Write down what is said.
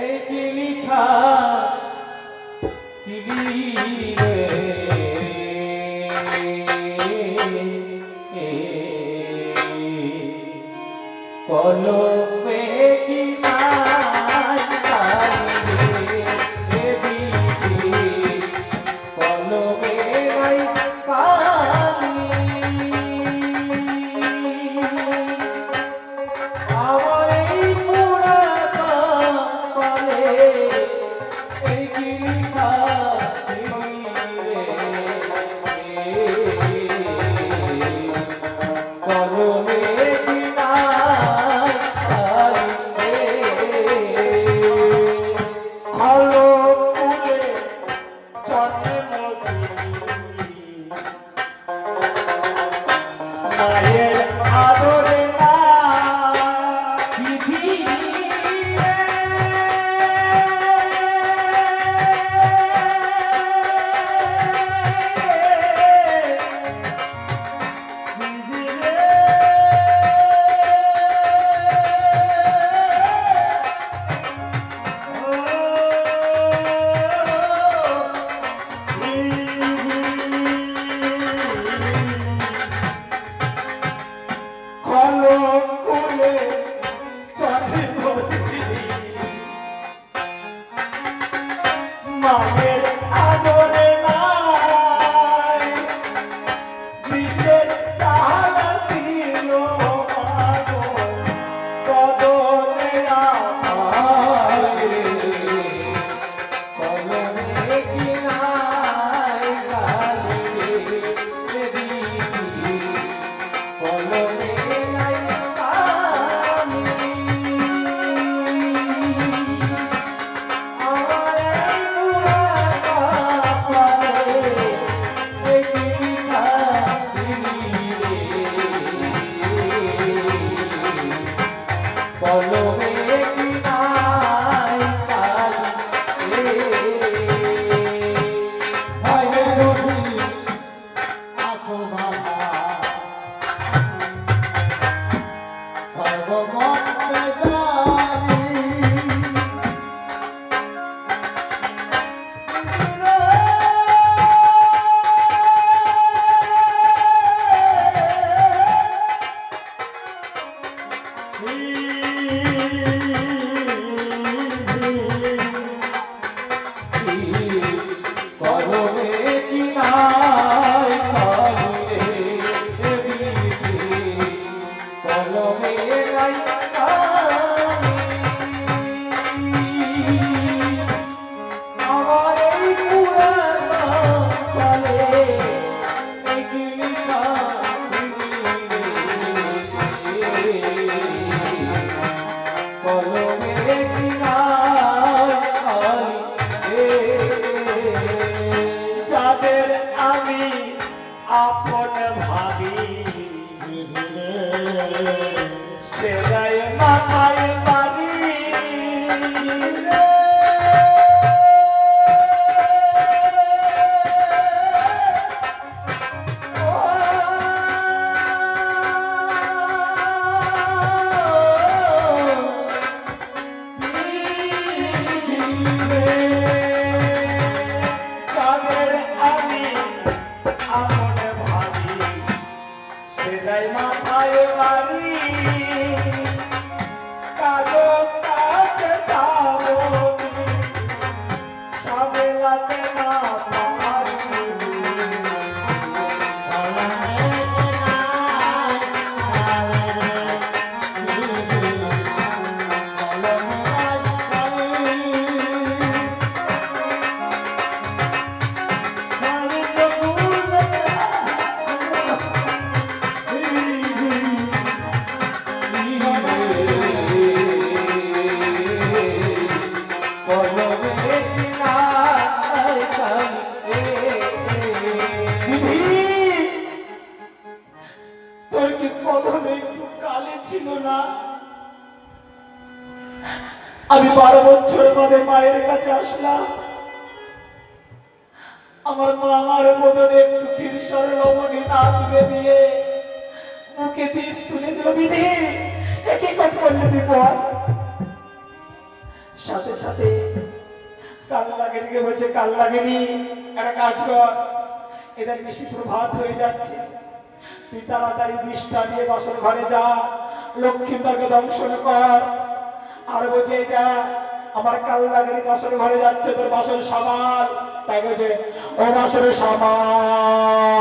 এই কি লিখা দিলি রে কলমে কি নাই কালি রে দিদি কলমে নাই কালি আমার এই পুরা কপালে এই কি লিখা দিলি রে কলমে কি নাই কালি রে ভালো ফুলে জন্ম মায়ের আদরে না বিধি কলম ফুলে জন্ম মায়ের আদরে নাই বিশ্বের চালা দিল কদরে আরে কলমে কি নাই কালি রে দিদি কলমে নাই কালি আমার এই পুরা কপালে এই কি লিখা দিলি রে কলমে কি নাই কালি রে ভয়ে রহি আছো বাবা সর্বমতে জানি কলমে কি নাই কালি রে দিদি কলমে নাই কালি আমার এই পুরা কপালে এই কি লিখা দিলি রে কলমে কি নাই কালি রে যাদের আমি আপন ভাবি সেলাই মাথায় বাড়ি যাদের আমি আপন ভাবি সেলাই মাথায় বাড়ি কালো কাছে যাবো সাবেলাতে না পারি তোর কি কলমে একটু কালি ছিল না? আমি 12 বছর বাদে মায়ের কাছে আসলাম। আমার মা আমার বদলে একটু ক্ষীরসর লবণী না তুলে দিয়ে মুখে বিষ তুলে দিল। বিধি একই কথা বললে বিপদ। সাথে সাথে কাল লাগেনি বলছে, কাল লাগেনি, একটা কাজ কর, এদের নিশি প্রভাত হয়ে যাচ্ছে, তুই তাড়াতাড়ি বিষটা নিয়ে বাসর ঘরে যা, লক্ষ্মীদারকে দংশন কর। আর বলছে, যা আমার কাল লাগেনি বাসর ঘরে যাচ্ছে, তোর বাসর সামাল। তাই বলছে, ও বাসর সামাল।